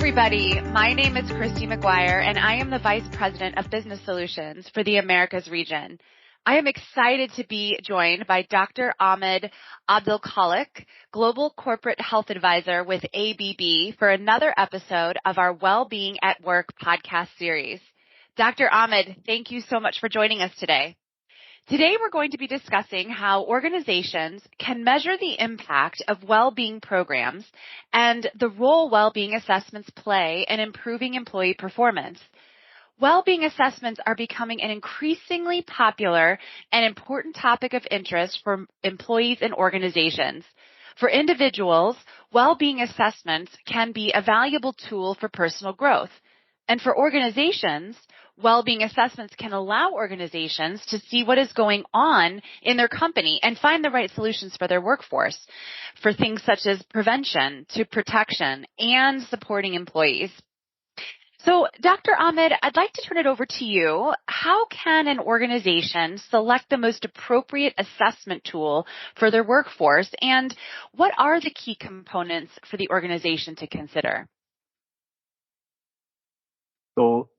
everybody. My name is Christy McGuire, and I am the Vice President of Business Solutions for the Americas region. I am excited to be joined by Dr. Ahmed Abdel-Khalek, Global Corporate Health Advisor with ABB, for another episode of our Wellbeing at Work podcast series. Dr. Ahmed, thank you so much for joining us today. Today, we're going to be discussing how organizations can measure the impact of well-being programs and the role well-being assessments play in improving employee performance. Well-being assessments are becoming an increasingly popular and important topic of interest for employees and organizations. For individuals, well-being assessments can be a valuable tool for personal growth. And for organizations, well-being assessments can allow organizations to see what is going on in their company and find the right solutions for their workforce, for things such as prevention to protection and supporting employees. So, Dr. Ahmed, I'd like to turn it over to you. How can an organization select the most appropriate assessment tool for their workforce, and what are the key components for the organization to consider? So,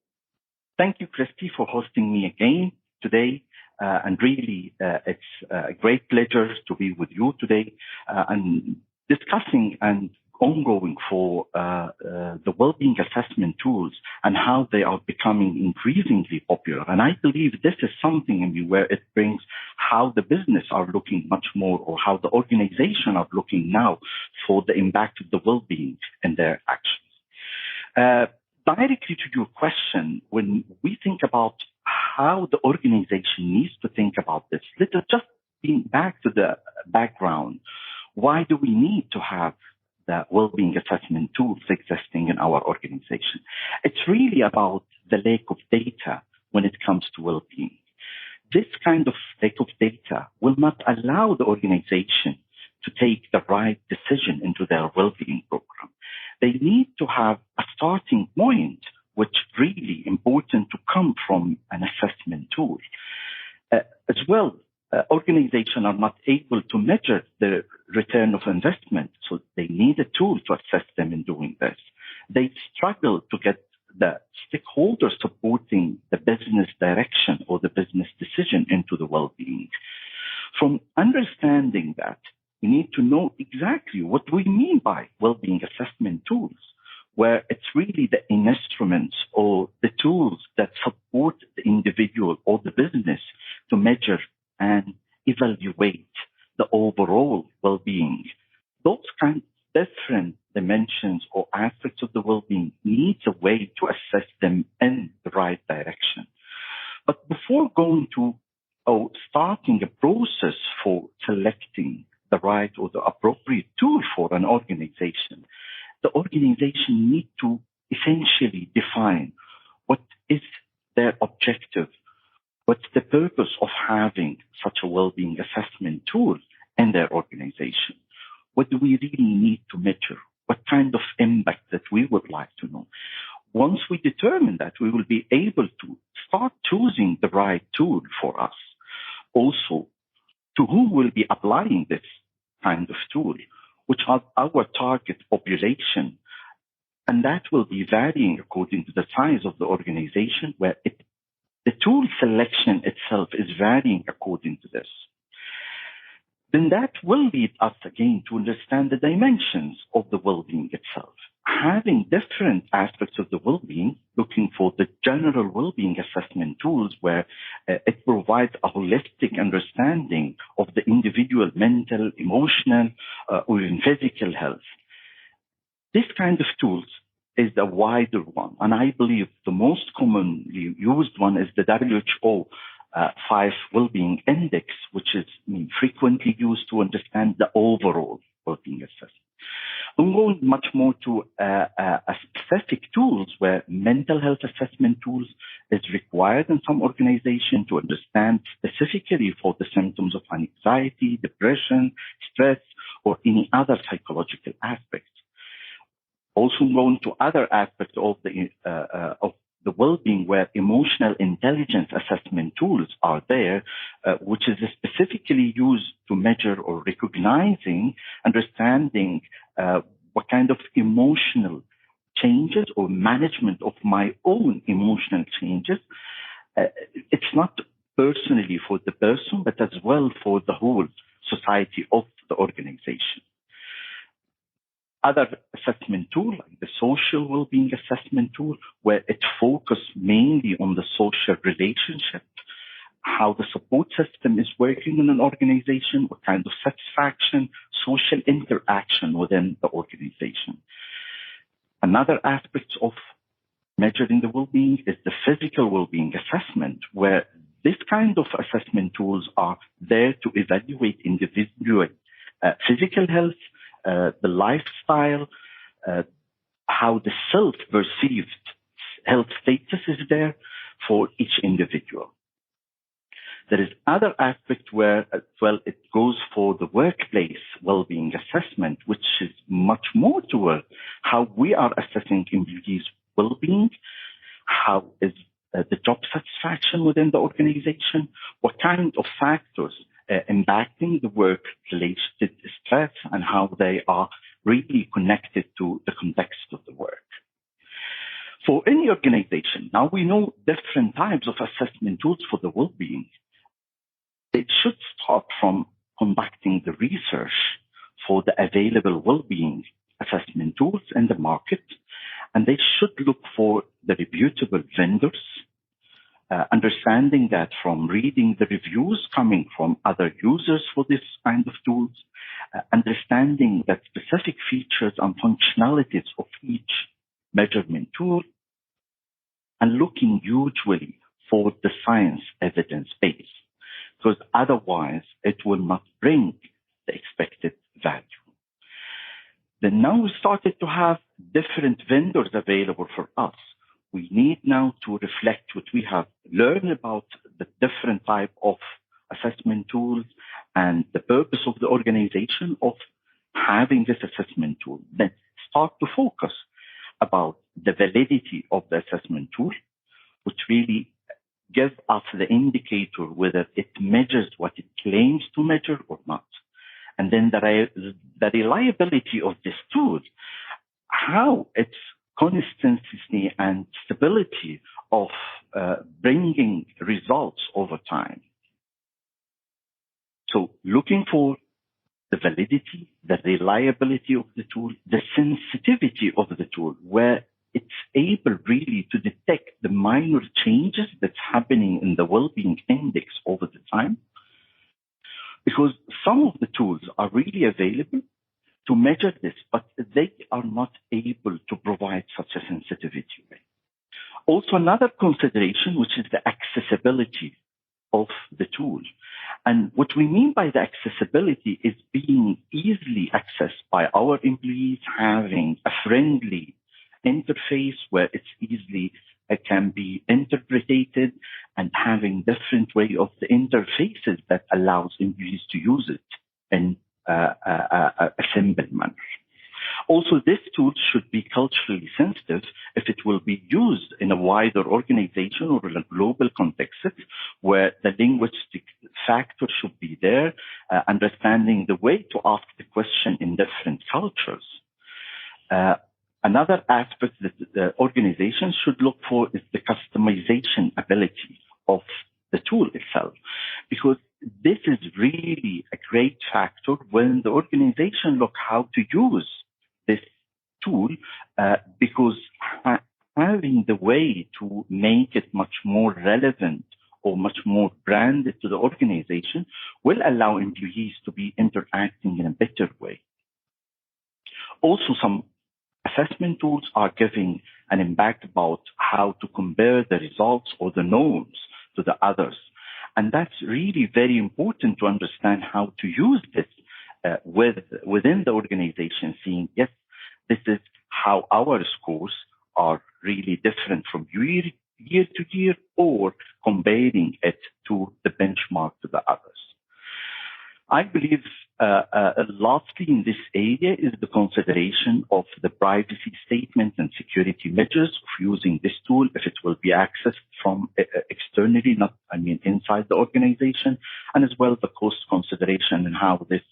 thank you, Christy, for hosting me again today. And really, it's a great pleasure to be with you today and discussing and ongoing for the well-being assessment tools and how they are becoming increasingly popular. And I believe this is something where it brings how the business are looking much more, or how the organization are looking now for the impact of the well-being in their actions. Directly to your question, when we think about how the organization needs to think about this, let us just be back to the background. Why do we need to have the well-being assessment tools existing in our organization? It's really about the lack of data when it comes to well-being. This kind of lack of data will not allow the organization to take the right decision into their well-being program. They need to have a starting point, which is really important to come from an assessment tool. As well, organizations are not able to measure the return of investment, so they need a tool to assess them in doing this. They struggle to get the stakeholders supporting the business direction or the business decision into the well-being. From understanding that, we need to know exactly what we mean by well-being assessment tools, where it's really the instruments or the tools that support the individual or the business to measure and evaluate the overall well-being. Those kind of different dimensions or aspects of the well-being needs a way to assess them in the right direction. But before going to starting a process for selecting the right or the appropriate tool for an organization, the organization need to essentially define what is their objective, what's the purpose of having such a well-being assessment tool in their organization. What do we really need to measure? What kind of impact that we would like to know? Once we determine that, we will be able to start choosing the right tool for us. Also, to whom will be applying this kind of tool, which are our target population. And that will be varying according to the size of the organization, where the tool selection itself is varying according to this. Then that will lead us again to understand the dimensions of the well-being itself. Having different aspects of the well-being, looking for the general well-being assessment tools where it provides a holistic understanding of the individual mental, emotional, or even physical health. This kind of tools is the wider one, and I believe the most commonly used one is the WHO 5 Wellbeing Index, which is frequently used to understand the overall well-being assessment. I'm going much more to a specific tools where mental health assessment tools is required in some organizations to understand specifically for the symptoms of anxiety, depression, stress, or any other psychological aspects. Also going to other aspects of the well-being where emotional intelligence assessment tools are there, which is specifically used to measure or recognizing, understanding what kind of emotional changes or management of my own emotional changes. It's not personally for the person, but as well for the whole society of the organization. Other assessment tool, like the social well-being assessment tool, where it focuses mainly on the social relationship, how the support system is working in an organization, what kind of satisfaction, social interaction within the organization. Another aspect of measuring the well-being is the physical well-being assessment, where this kind of assessment tools are there to evaluate individual physical health, the lifestyle, how the self-perceived health status is there for each individual. There is other aspect where, well, it goes for the workplace well-being assessment, which is much more toward how we are assessing employees' well-being, how is the job satisfaction within the organization, what kind of factors impacting the work-related stress, and how they are really connected to the context of the work. For any organization, now we know different types of assessment tools for the well-being. It should start from conducting the research for the available well-being assessment tools in the market, and they should look for the reputable vendors, understanding that from reading the reviews coming from other users for this kind of tools, understanding that specific features and functionalities of each measurement tool, and looking usually for the science evidence base, because otherwise it will not bring the expected value. Then now we started to have different vendors available for us. We need now to reflect what we have learned about the different type of assessment tools and the purpose of the organization of having this assessment tool. Then start to focus about the validity of the assessment tool, which really gives us the indicator whether it measures what it claims to measure or not. And then the reliability of this tool, how its consistency and stability of bringing results over time. So looking for the validity, the reliability of the tool, the sensitivity of the tool, where it's able really to detect the minor changes that's happening in the well-being index over the time. Because some of the tools are really available to measure this, but they are not able to provide such a sensitivity. Also, another consideration, which is the accessibility of the tool. And what we mean by the accessibility is being easily accessed by our employees, having a friendly interface where it's easily can be interpreted, and having different way of the interfaces that allows employees to use it in a simple manner. Also, this tool should be culturally sensitive if it will be used in a wider organization or in a global context where the linguistic factor should be there, understanding the way to ask the question in different cultures. Another aspect that the organization should look for is the customization ability of the tool itself, because this is really a great factor when the organization look how to use this tool, because having the way to make it much more relevant or much more branded to the organization will allow employees to be interacting in a better way. Also, some assessment tools are giving an impact about how to compare the results or the norms to the others. And that's really very important to understand how to use this within the organization, seeing, yes, this is how our scores are really different from year to year, or comparing it to the benchmark to the others. I believe lastly in this area is the consideration of the privacy statement and security measures of using this tool if it will be accessed from externally, inside the organization, and as well the cost consideration and how this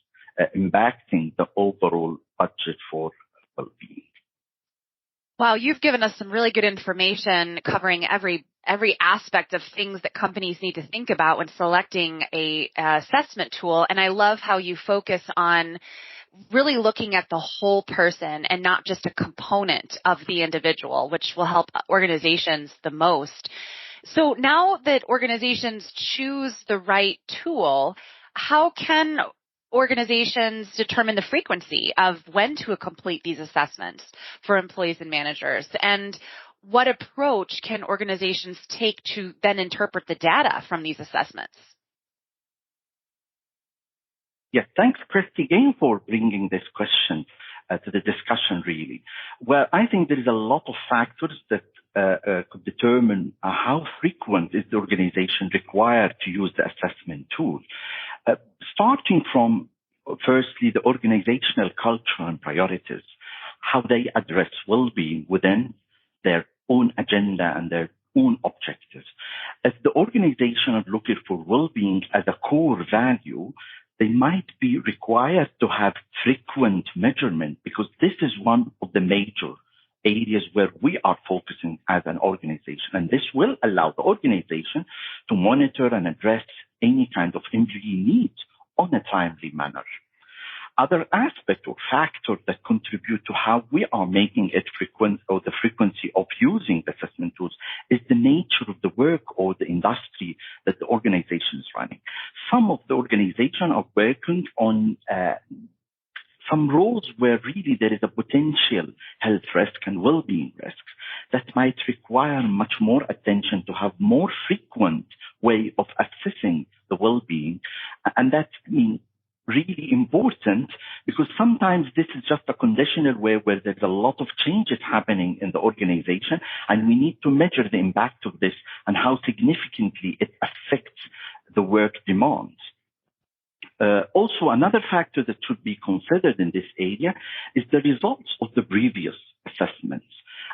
impacting the overall budget for well-being. Wow, you've given us some really good information covering every aspect of things that companies need to think about when selecting a assessment tool. And I love how you focus on really looking at the whole person and not just a component of the individual, which will help organizations the most. So now that organizations choose the right tool, how can organizations determine the frequency of when to complete these assessments for employees and managers? And what approach can organizations take to then interpret the data from these assessments? Yes, thanks, Christy, again for bringing this question to the discussion, really. Well, I think there is a lot of factors that could determine how frequent is the organization required to use the assessment tool. Starting from, firstly, the organizational culture and priorities, how they address well-being within their own agenda and their own objectives. If the organization are looking for well-being as a core value, they might be required to have frequent measurement, because this is one of the major areas where we are focusing as an organization. And this will allow the organization to monitor and address any kind of employee needs on a timely manner. Other aspect or factor that contribute to how we are making it frequent, or the frequency of using the assessment tools, is the nature of the work or the industry that the organization is running. Some of the organizations are working on some roles where really there is a potential health risk and well-being risks that might require much more attention to have more frequent way of assessing the well-being. And that means really important, because sometimes this is just a conditional way where there's a lot of changes happening in the organization, and we need to measure the impact of this and how significantly it affects the work demands. Also, another factor that should be considered in this area is the results of the previous assessments.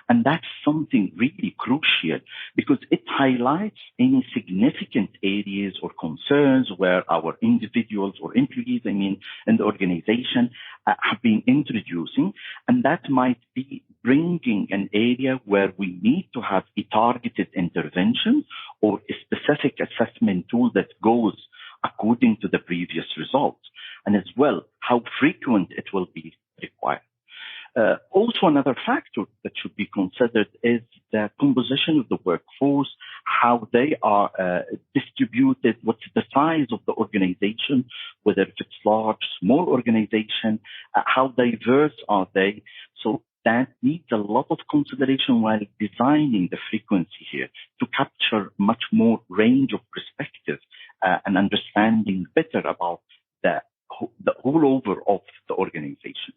And that's something really crucial, because it highlights any significant areas or concerns where our individuals or employees, in the organization have been introducing. And that might be bringing an area where we need to have a targeted intervention or a specific assessment tool that goes according to the previous results, and as well how frequent it will be required. Also, another factor that should be considered is the composition of the workforce, how they are distributed, what's the size of the organization, whether it's large, small organization, how diverse are they. So that needs a lot of consideration while designing the frequency here to capture much more range of perspectives and understanding better about the whole over of the organization.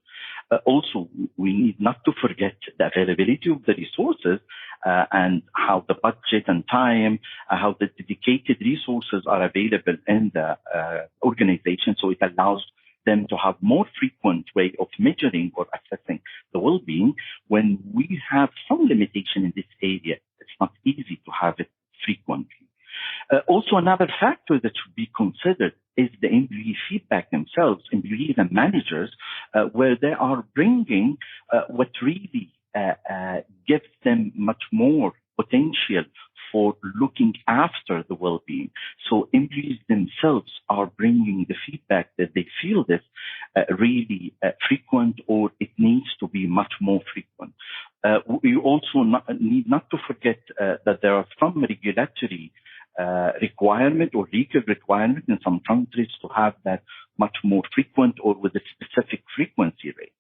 Also, we need not to forget the availability of the resources and how the budget and time, how the dedicated resources are available in the organization, so it allows them to have more frequent way of measuring or assessing the well-being. When we have some limitation in this area, it's not easy to have it frequently. Also, another factor that should be considered is the employee feedback themselves, employees and managers, where they are bringing what really gives them much more potential for looking after the well-being. So employees themselves are bringing the feedback that they feel this really frequent, or it needs to be much more frequent. We also need not to forget that there are some regulatory requirement or legal requirement in some countries to have that much more frequent or with a specific frequency rate.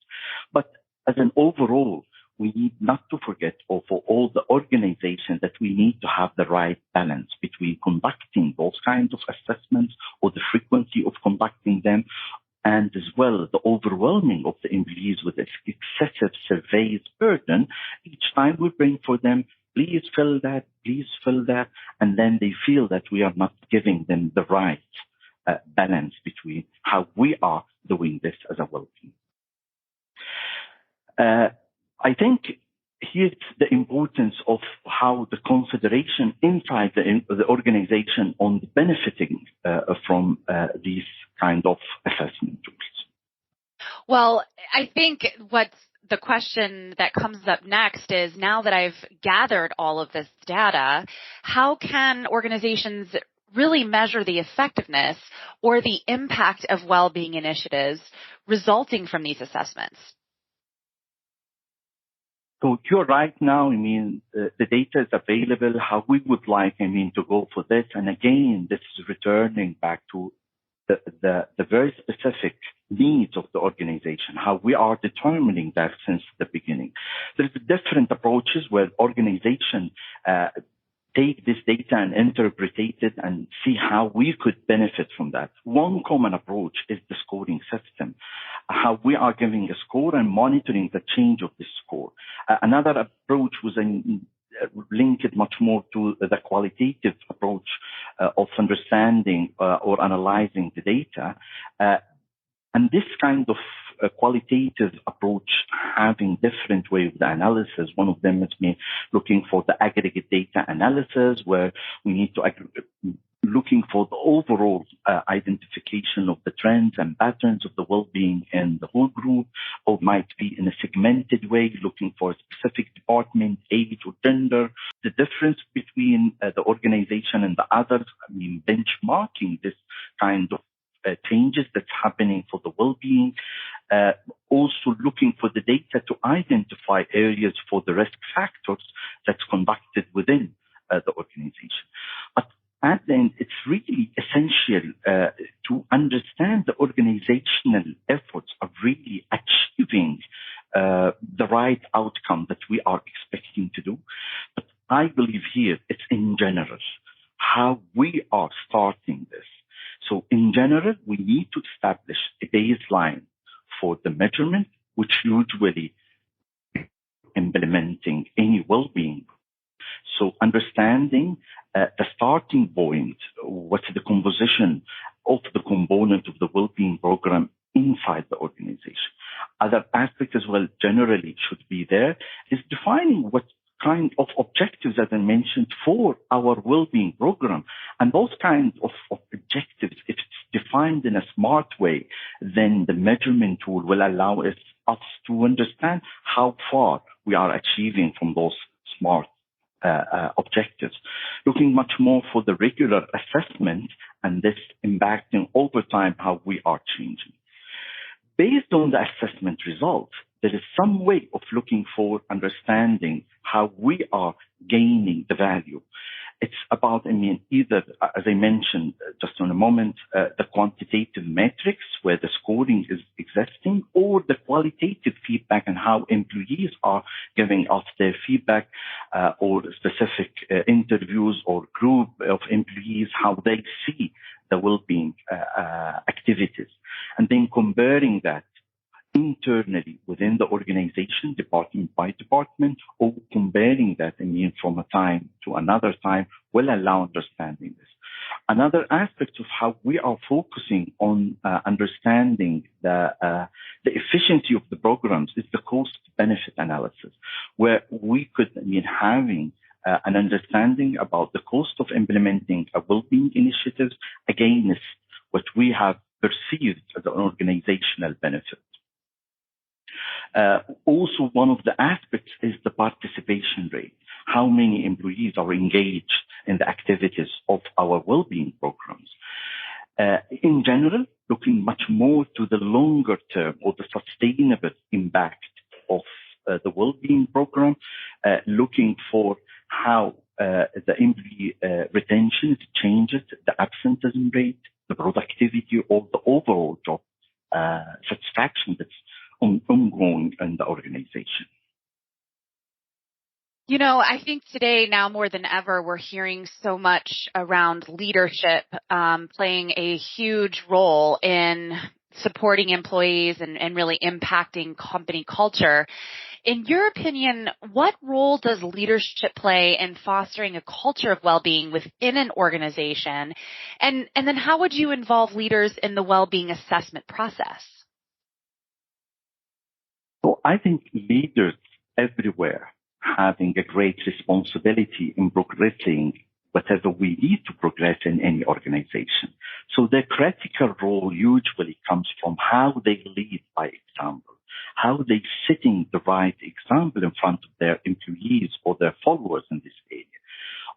But as an overall, we need not to forget, or for all the organizations, that we need to have the right balance between conducting those kinds of assessments or the frequency of conducting them, and as well the overwhelming of the employees with this excessive surveys burden. Each time we bring for them, please fill that, and then they feel that we are not giving them the right balance between how we are doing this as a well-being. I think here's the importance of how the consideration inside the organization on benefiting from these kind of assessment tools. Well, I think what's the question that comes up next is, now that I've gathered all of this data, how can organizations really measure the effectiveness or the impact of well-being initiatives resulting from these assessments? So you're right now, the data is available. How we would like, to go for this. And again, this is returning back to the very specific needs of the organization, how we are determining that since the beginning. There's different approaches where organizations take this data and interpret it and see how we could benefit from that. One common approach is the scoring system, how we are giving a score and monitoring the change of the score. Another approach was linked much more to the qualitative approach of understanding or analyzing the data. And this kind of qualitative approach having different way of the analysis. One of them is looking for the aggregate data analysis, where we need to looking for the overall identification of the trends and patterns of the well-being in the whole group, or might be in a segmented way, looking for a specific department, age, or gender. The difference between the organization and the others, benchmarking this kind of changes that's happening for the well-being, also looking for the data to identify areas for the risk factors that's conducted within the organization. But at the end, it's really essential to understand the organizational efforts of really achieving the right outcome that we are expecting to do. But I believe here it's in general how we are starting this. So in general, we need to establish a baseline for the measurement, which usually implementing any well-being. So understanding the starting point, what's the composition of the component of the well-being program inside the organization. Other aspects as well generally should be there is defining what kind of objectives, as I mentioned, for our well-being program. And those kinds of objectives, if it's defined in a smart way, then the measurement tool will allow us to understand how far we are achieving from those smart objectives. Looking much more for the regular assessment and this impacting over time how we are changing. Based on the assessment results, there is some way of looking for understanding how we are gaining the value. It's about, either, as I mentioned just in a moment, the quantitative metrics where the scoring is existing, or the qualitative feedback and how employees are giving us their feedback, or specific interviews or group of employees, how they see the well-being activities. And then comparing that internally within the organization, department by department, or comparing that, from a time to another time, will allow understanding this. Another aspect of how we are focusing on understanding the efficiency of the programs is the cost-benefit analysis, where we could, having an understanding about the cost of implementing a well-being initiatives against what we have perceived as an organizational benefit. Also, one of the aspects is the participation rate. How many employees are engaged in the activities of our well-being programs? In general, looking much more to the longer term or the sustainable impact of the well-being program, looking for how the employee retention changes, the absenteeism rate, the productivity, or the overall job satisfaction that's ongoing in the organization. I think today, now more than ever, we're hearing so much around leadership playing a huge role in supporting employees and really impacting company culture. In your opinion, what role does leadership play in fostering a culture of well-being within an organization? And then how would you involve leaders in the well-being assessment process? So I think leaders everywhere having a great responsibility in progressing whatever we need to progress in any organization. So their critical role usually comes from how they lead by example, how they setting the right example in front of their employees or their followers in this area,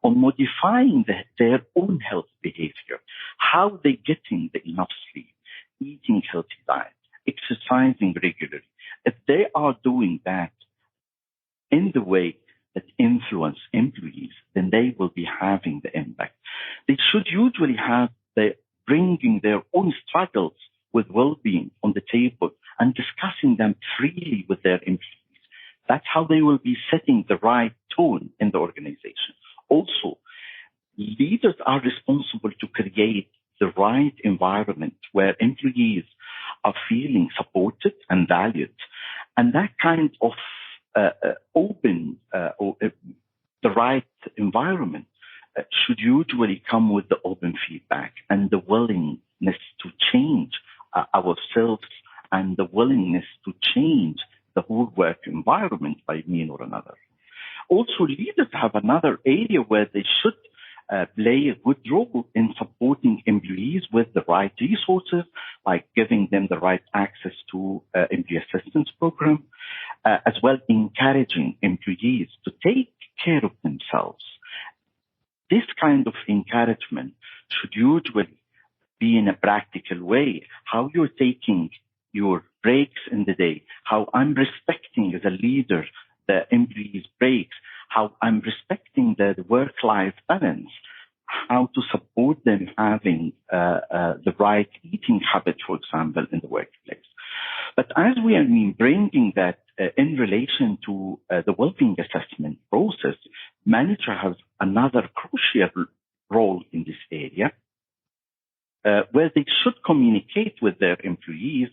on modifying their own health behavior, how they getting the enough sleep, eating healthy diet, exercising regularly. If they are doing that in the way that influence employees, then they will be having the impact. They should usually have bringing their own struggles with well-being on the table and discussing them freely with their employees. That's how they will be setting the right tone in the organization. Also, leaders are responsible to create the right environment where employees are feeling supported and valued. And that kind of the right environment should usually come with the open feedback and the willingness to change ourselves and the willingness to change the whole work environment by means or another. Also, leaders have another area where they should play a good role in supporting employees with the right resources, like giving them the right access to employee assistance program, as well encouraging employees to take care of themselves. This kind of encouragement should usually be in a practical way, how you're taking your breaks in the day, how I'm respecting as a leader the employees' breaks, how I'm respecting the work-life balance, how to support them having the right eating habit, for example, in the workplace. But as we are bringing that in relation to the well-being assessment process, manager has another crucial role in this area, where they should communicate with their employees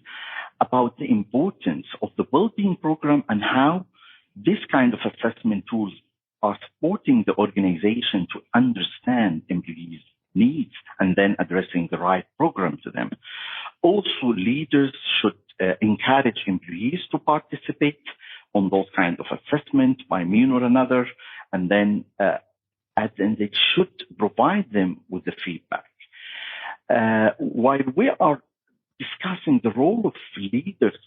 about the importance of the well-being program and how this kind of assessment tools are supporting the organization to understand employees' needs and then addressing the right program to them. Also, leaders should encourage employees to participate on those kind of assessments by means or another, and then they should provide them with the feedback. While we are discussing the role of leaders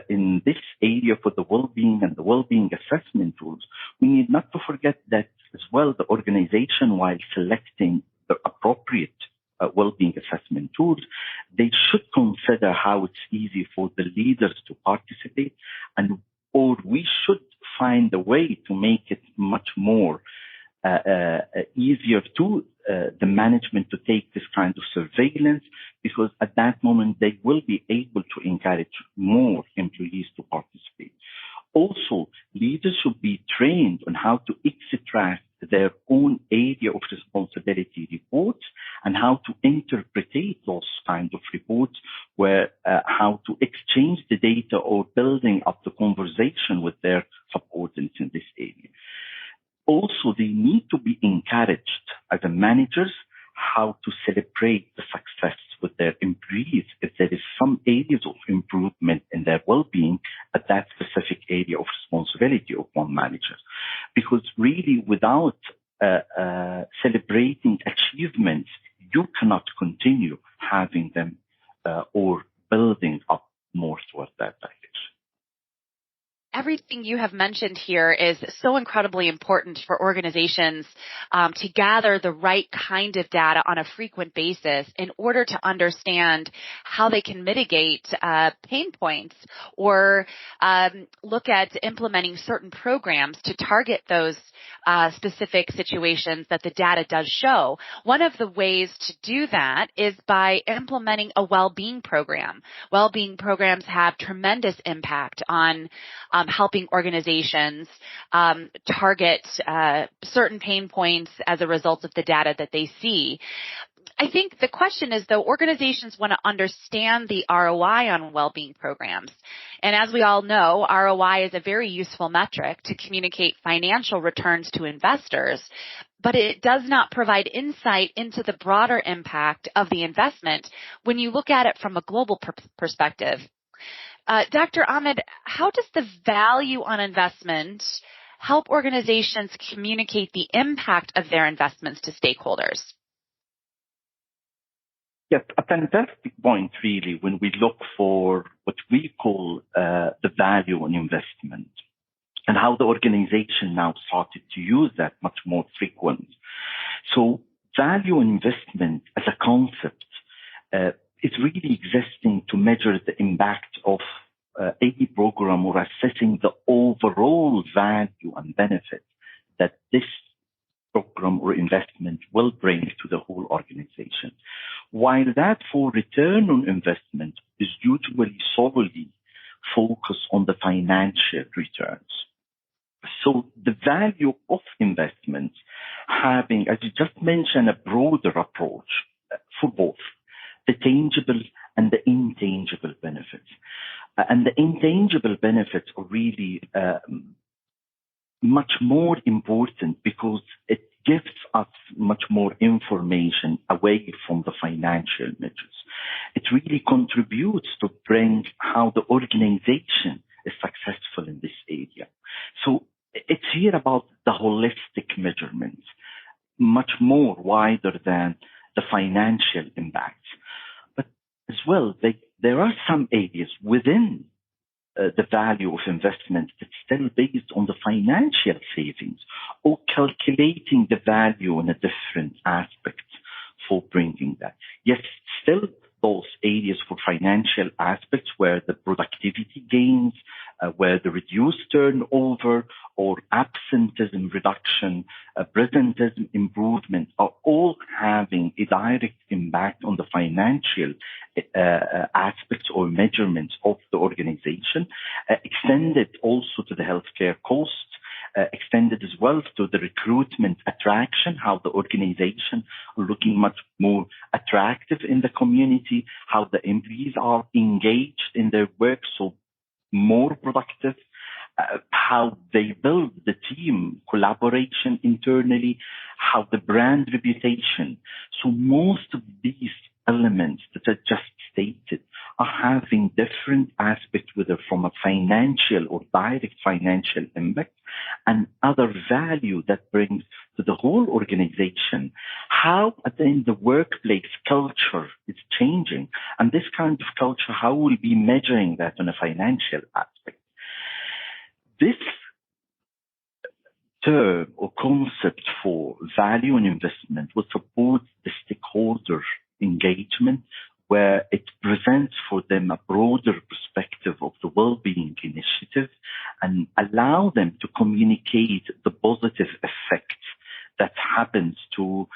in this area for the well-being and the well-being assessment tools, we need not to forget that as well the organization, while selecting the appropriate well-being assessment tools, they should consider how it's easy for the leaders to participate, or we should find a way to make it much more easier to the management to take this kind of surveillance, because at that moment they will be able to encourage more employees to participate. Also, leaders should be trained on how to extract their own area of responsibility reports and how to interpret those kinds of reports, where how to exchange the data or building up the conversation with their subordinates in this area. Also, they need to be encouraged as a managers how to celebrate the success with their employees if there is some areas of improvement in their well-being at that specific area of responsibility of one manager. Because really, without celebrating achievements, you cannot continue having them or building up more towards that package. Everything you have mentioned here is so incredibly important for organizations to gather the right kind of data on a frequent basis in order to understand how they can mitigate pain points or look at implementing certain programs to target those specific situations that the data does show. One of the ways to do that is by implementing a well-being program. Well-being programs have tremendous impact on helping organizations target certain pain points as a result of the data that they see. I think the question is, though, organizations want to understand the ROI on well-being programs. And as we all know, ROI is a very useful metric to communicate financial returns to investors, but it does not provide insight into the broader impact of the investment when you look at it from a global perspective. Dr. Ahmed, how does the value on investment help organizations communicate the impact of their investments to stakeholders? Yes, a fantastic point, really, when we look for what we call the value and investment, and how the organization now started to use that much more frequent. So value investment as a concept is really existing to measure the impact of a program or assessing the overall value and benefit that this program or investment will bring to the whole organization. While that for return on investment is usually solely focused on the financial returns. So the value of investments having, as you just mentioned, a broader approach for both the tangible and the intangible benefits. And the intangible benefits are really much more important because it gives us much more information away from the financial measures. It really contributes to bring how the organization is successful in this area. So it's here about the holistic measurements, much more wider than the financial impacts. But as well, there are some areas within the value of investment that's still based on the financial savings or calculating the value in a different aspect for bringing that. Yes, still those areas for financial aspects where the productivity gains, where the reduced turnover or absenteeism reduction, presenteeism improvement are all having a direct impact on the financial aspects or measurements of the organization, extended also to the healthcare costs, extended as well to the recruitment attraction, how the organization are looking much more attractive in the community, how the employees are engaged in their work, so more productive, how they build the team collaboration internally, how the brand reputation. So most of these elements that I just stated are having different aspects, whether from a financial or direct financial impact and other value that brings to the whole organization. How then the workplace culture is changing, and this kind of culture, how will be measuring that on a financial aspect. This term or concept for value and investment will support the stakeholder engagement, where it presents for them a broader perspective of the Wellbeing initiative and allow them to communicate the positive effect that happens to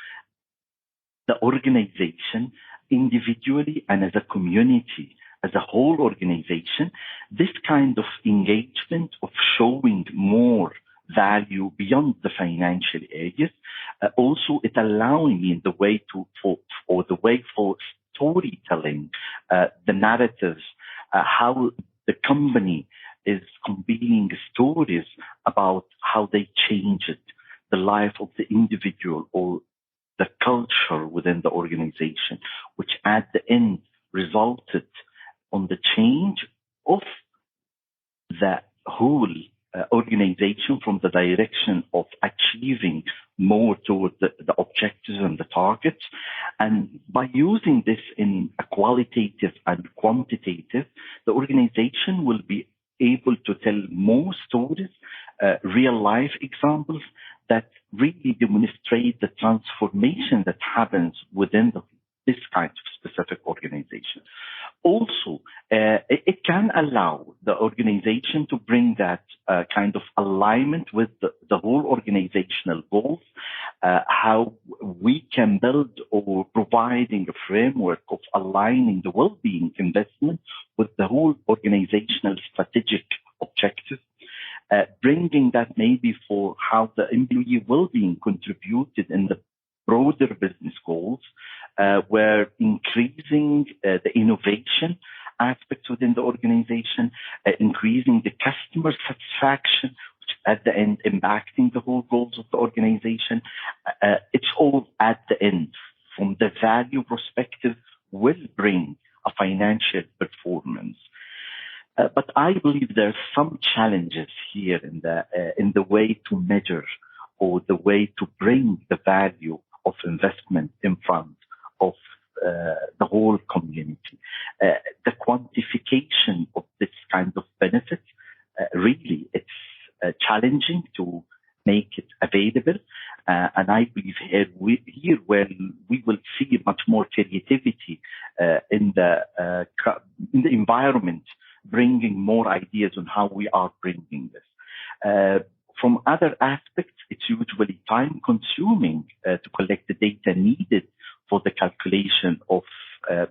the organization individually and as a community, as a whole organization. This kind of engagement of showing more value beyond the financial areas, also it allowing me in the way for storytelling, the narratives, how the company is convening stories about how they changed the life of the individual or the culture within the organization, which at the end resulted on the change of the whole organization from the direction of achieving more toward the objectives and the targets. And by using this in a qualitative and quantitative, the organization will be able to tell more stories, real life examples that really demonstrate the transformation that happens within this kind of specific organization. Also, it can allow the organization to bring that kind of alignment with the whole organizational goals, how we can build or providing a framework of aligning the well-being investment with the whole organizational strategic objectives, bringing that maybe for how the employee well-being contributed in the broader business goals, where increasing the innovation aspects within the organization, increasing the customer satisfaction, which at the end impacting the whole goals of the organization. It's all at the end, from the value perspective, will bring a financial performance. But I believe there are some challenges here in the way to measure or the way to bring the value of investment in front of the whole community. The quantification of this kind of benefit challenging to make it available. And I believe here when we will see much more creativity in the environment, bringing more ideas on how we are bringing this. From other aspects, it's usually time consuming to collect the data needed for the calculation of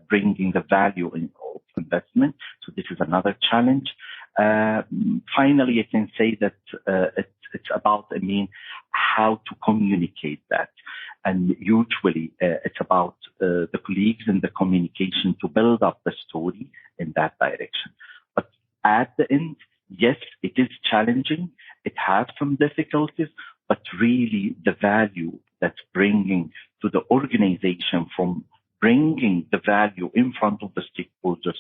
bringing the value of investment. So this is another challenge. Finally, I can say that it's about, how to communicate that. And usually it's about the colleagues and the communication to build up the story in that direction. But at the end, yes, it is challenging. It has some difficulties, but really the value that's bringing to the organization from bringing the value in front of the stakeholders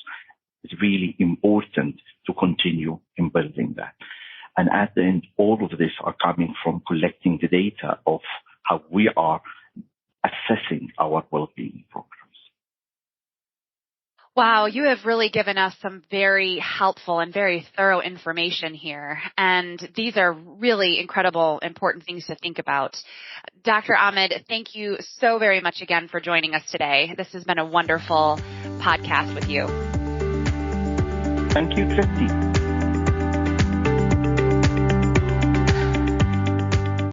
is really important to continue in building that. And at the end, all of this are coming from collecting the data of how we are assessing our well-being programs. Wow, you have really given us some very helpful and very thorough information here. And these are really incredible, important things to think about. Dr. Ahmed, thank you so very much again for joining us today. This has been a wonderful podcast with you. Thank you, Christy.